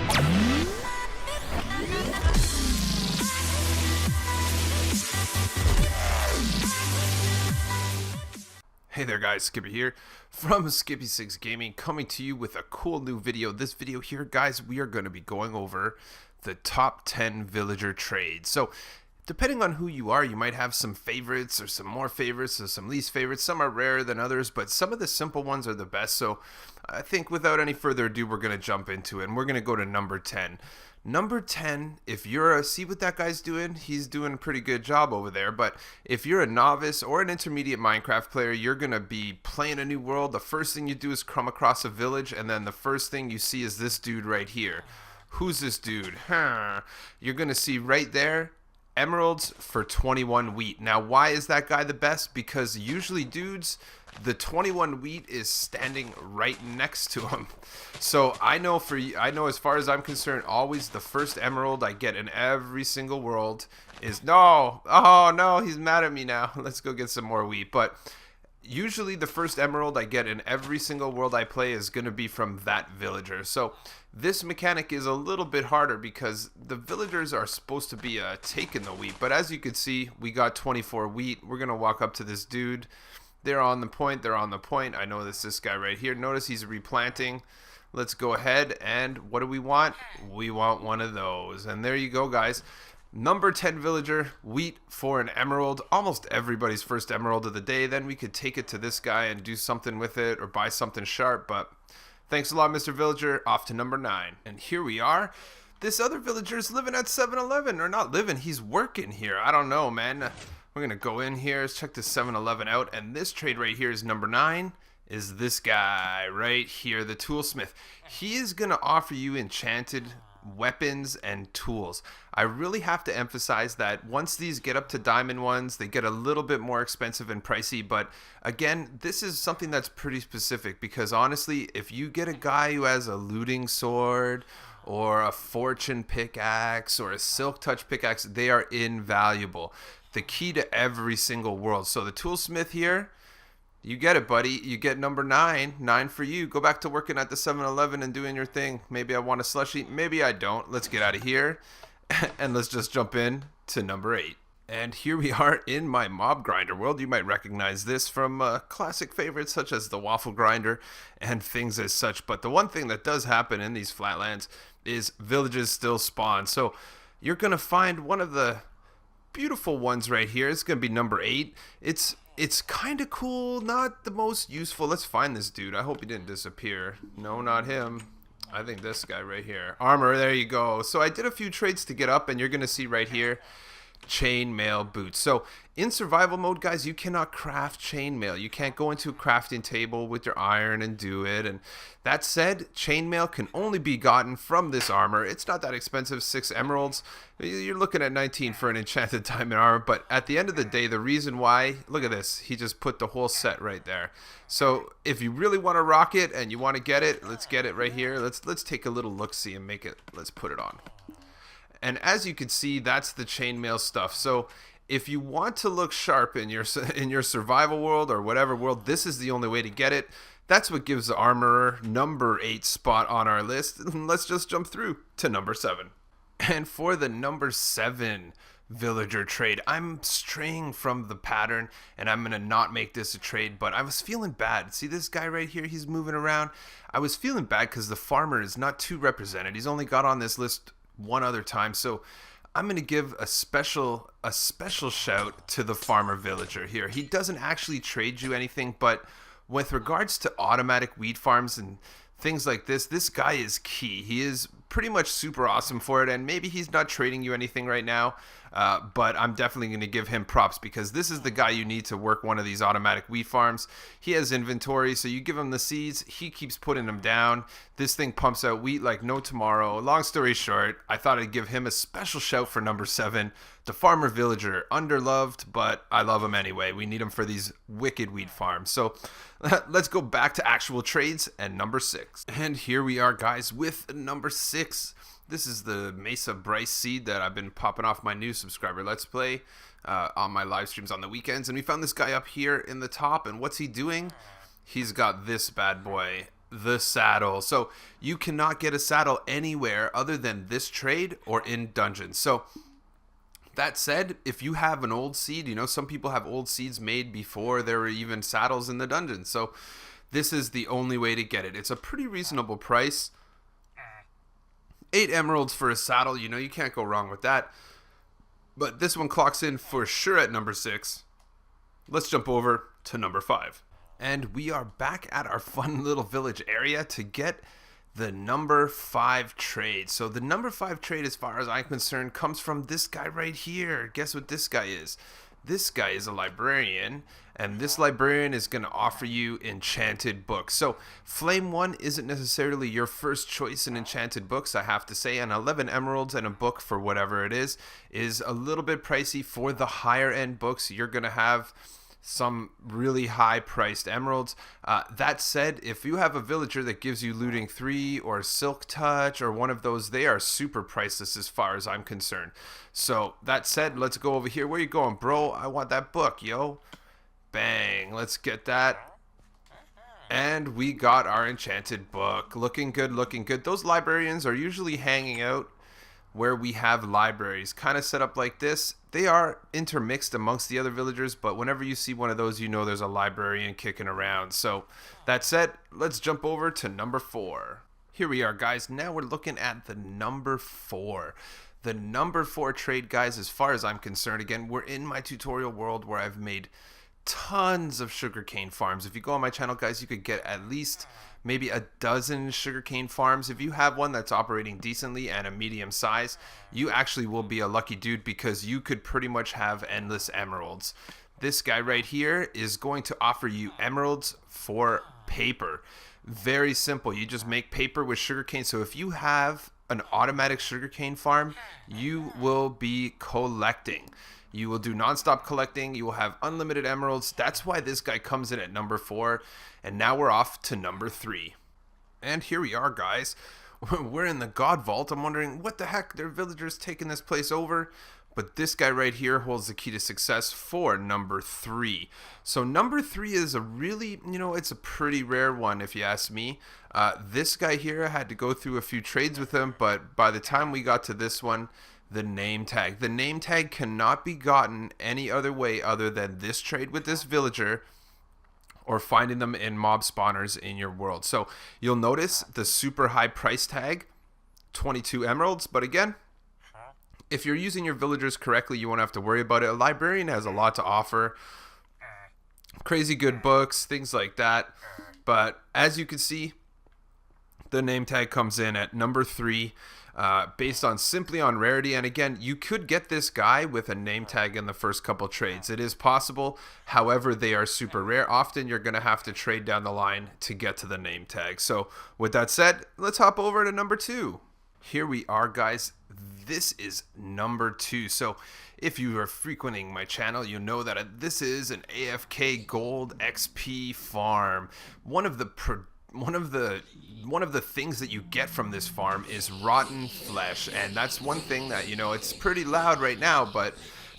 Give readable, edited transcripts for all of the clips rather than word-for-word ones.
Hey there guys, Skippy here from Skippy6 Gaming, coming to you with a cool new video. This video here, guys, we are going to be going over the top 10 villager trades. So depending on who you are, you might have some favorites or some more favorites or some least favorites. Some are rarer than others, but some of the simple ones are the best. So I think without any further ado, we're going to jump into it, and we're going to go to number 10. Number 10, if you're see what that guy's doing, he's doing a pretty good job over there. But if you're a novice or an intermediate Minecraft player, you're going to be playing a new world. The first thing you do is come across a village, and then the first thing you see is this dude right here. Who's this dude? You're going to see right there, emeralds for 21 wheat. Now, why is that guy the best? Because usually dudes, the 21 wheat is standing right next to him. So I know as far as I'm concerned, always the first emerald I get in every single world is oh no, he's mad at me now. Let's go get some more wheat. But usually the first emerald I get in every single world I play is going to be from that villager. So this mechanic is a little bit harder because the villagers are supposed to be taking the wheat. But as you can see, we got 24 wheat. We're going to walk up to this dude. They're on the point. They're on the point. I know this guy right here. Notice he's replanting. Let's go ahead, and what do we want? We want one of those. And there you go, guys. Number 10 villager, wheat for an emerald. Almost everybody's first emerald of the day. Then we could take it to this guy and do something with it or buy something sharp. But thanks a lot, Mr. Villager. Off to number 9. And here we are. This other villager is living at 7-Eleven. Or not living, he's working here. I don't know, man. We're going to go in here. Let's check this 7-Eleven out. And this trade right here is number 9. Is this guy right here, the toolsmith. He is going to offer you enchanted weapons and tools. I really have to emphasize that once these get up to diamond ones, they get a little bit more expensive and pricey. But again, this is something that's pretty specific because honestly, if you get a guy who has a looting sword or a fortune pickaxe or a silk touch pickaxe, they are invaluable. The key to every single world. So the toolsmith here, you get it, buddy. You get number 9. 9 for you. Go back to working at the 7-Eleven and doing your thing. Maybe I want a slushie. Maybe I don't. Let's get out of here. And let's just jump in to number 8. And here we are in my mob grinder world. You might recognize this from classic favorites such as the waffle grinder and things as such. But the one thing that does happen in these flatlands is villages still spawn. So you're going to find one of the beautiful ones right here. It's going to be number 8. It's kind of cool, not the most useful. Let's find this dude. I hope he didn't disappear. No, not him. I think this guy right here. Armor, there you go. So I did a few trades to get up, and you're going to see right here, Chainmail Boots. So in survival mode, guys, you cannot craft chainmail. You can't go into a crafting table with your iron and do it. And that said, chainmail can only be gotten from this armor. It's not that expensive, 6 emeralds. You're looking at 19 for an enchanted diamond armor. But at the end of the day, the reason why, look at this. He just put the whole set right there. So if you really want to rock it and you want to get it, let's get it right here. Let's take a little look-see and make it. Let's put it on. And as you can see, that's the chainmail stuff. So if you want to look sharp in your survival world or whatever world, this is the only way to get it. That's what gives the armorer number 8 spot on our list. Let's just jump through to number 7. And for the number 7 villager trade, I'm straying from the pattern and I'm gonna not make this a trade, but I was feeling bad. See this guy right here, he's moving around. I was feeling bad because the farmer is not too represented. He's only got on this list one other time, so I'm going to give a special shout to the farmer villager here. He doesn't actually trade you anything, but with regards to automatic wheat farms and things like this guy is key. He is pretty much super awesome for it, and maybe he's not trading you anything right now, but I'm definitely going to give him props because this is the guy you need to work one of these automatic wheat farms. He has inventory, so you give him the seeds, he keeps putting them down. This thing pumps out wheat like no tomorrow. Long story short, I thought I'd give him a special shout for number 7, the farmer villager. Underloved, but I love him anyway. We need him for these wicked wheat farms. So let's go back to actual trades and number 6. And here we are, guys, with number 6. This is the Mesa Bryce seed that I've been popping off my new subscriber Let's Play on my live streams on the weekends. And we found this guy up here in the top. And what's he doing? He's got this bad boy. the saddle. So you cannot get a saddle anywhere other than this trade or in dungeons. So that said, if you have an old seed, you know, some people have old seeds made before there were even saddles in the dungeon. So this is the only way to get it. It's a pretty reasonable price. 8 emeralds for a saddle, you know, you can't go wrong with that. But this one clocks in for sure at number 6. Let's jump over to number 5. And we are back at our fun little village area to get the number 5 trade. So the number 5 trade, as far as I'm concerned, comes from this guy right here. Guess what this guy is? This guy is a librarian, and this librarian is going to offer you enchanted books. So Flame 1 isn't necessarily your first choice in enchanted books, I have to say, and 11 emeralds and a book for whatever it is a little bit pricey. For the higher end books, you're going to have some really high priced emeralds. That said, if you have a villager that gives you looting 3 or silk touch or one of those, they are super priceless as far as I'm concerned. So that said, let's go over here. Where you going, bro? I want that book, yo. Bang, let's get that. And we got our enchanted book. Looking good, looking good. Those librarians are usually hanging out where we have libraries kind of set up like this. They are intermixed amongst the other villagers, but whenever you see one of those, you know there's a librarian kicking around. So that said, let's jump over to number 4. Here we are, guys. Now we're looking at the number 4. The number 4 trade, guys, as far as I'm concerned, again, we're in my tutorial world where I've made tons of sugarcane farms. If you go on my channel, guys, you could get at least maybe a dozen sugarcane farms. If you have one that's operating decently and a medium size, you actually will be a lucky dude, because you could pretty much have endless emeralds. This guy right here is going to offer you emeralds for paper. Very simple. You just make paper with sugarcane. So if you have an automatic sugarcane farm, you will be collecting. You will do non-stop collecting. You will have unlimited emeralds. That's why this guy comes in at number 4. And now we're off to number 3. And here we are, guys. We're in the God Vault. I'm wondering what the heck, their villagers taking this place over. But this guy right here holds the key to success for number 3. So number 3 is a really, you know, it's a pretty rare one if you ask me. This guy here, I had to go through a few trades with him, but by the time we got to this one, the name tag. The name tag cannot be gotten any other way other than this trade with this villager or finding them in mob spawners in your world. So you'll notice the super high price tag, 22 emeralds, but again, if you're using your villagers correctly, you won't have to worry about it. A librarian has a lot to offer. Crazy good books, things like that. But as you can see, the name tag comes in at number 3, based on simply on rarity. And again, you could get this guy with a name tag in the first couple trades. It is possible. However, they are super rare. Often you're going to have to trade down the line to get to the name tag. So with that said, let's hop over to number 2. Here we are, guys. This is number 2. So if you are frequenting my channel, you know that this is an Afk Gold Xp Farm. One of the things that you get from this farm is rotten flesh, and that's one thing that, you know, it's pretty loud right now, but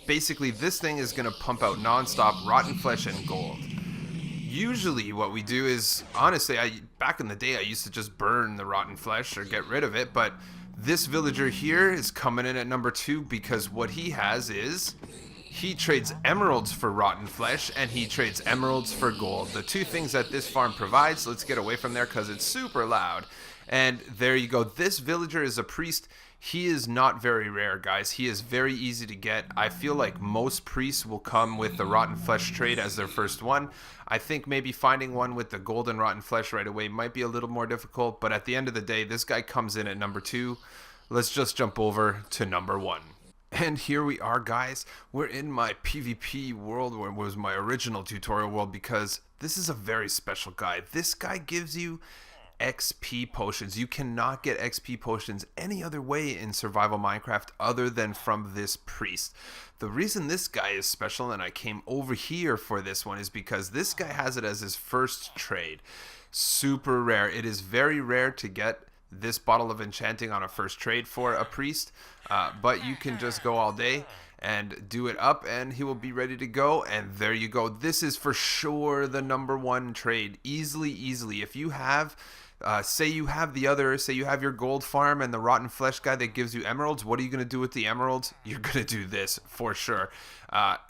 basically this thing is going to pump out non-stop rotten flesh and gold. Usually what we do is, honestly, back in the day I used to just burn the rotten flesh or get rid of it, but this villager here is coming in at number 2 because what he has is he trades emeralds for rotten flesh, and he trades emeralds for gold. The two things that this farm provides. Let's get away from there because it's super loud. And there you go. This villager is a priest. He is not very rare, guys. He is very easy to get. I feel like most priests will come with the rotten flesh trade as their first one. I think maybe finding one with the gold and rotten flesh right away might be a little more difficult, but at the end of the day, this guy comes in at number 2. Let's just jump over to number 1. And here we are, guys. We're in my PvP world, where it was my original tutorial world, because this is a very special guy. This guy gives you XP potions. You cannot get XP potions any other way in survival Minecraft other than from this priest. The reason this guy is special, and I came over here for this one, is because this guy has it as his first trade. Super rare. It is very rare to get this bottle of enchanting on a first trade for a priest, but you can just go all day and do it up and he will be ready to go. And there you go. This is for sure the number 1 trade. Easily. If you have Say you have your gold farm and the rotten flesh guy that gives you emeralds. What are you going to do with the emeralds? You're going to do this for sure.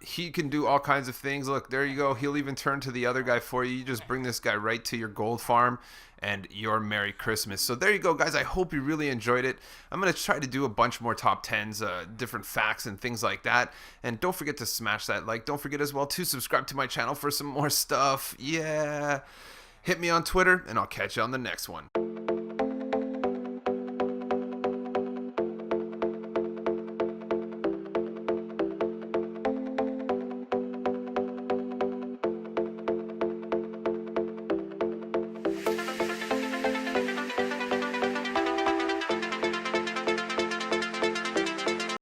He can do all kinds of things. Look, there you go. He'll even turn to the other guy for you. You just bring this guy right to your gold farm and your Merry Christmas. So there you go, guys. I hope you really enjoyed it. I'm going to try to do a bunch more top 10s, different facts and things like that. And don't forget to smash that like. Don't forget as well to subscribe to my channel for some more stuff. Yeah. Hit me on Twitter, and I'll catch you on the next one.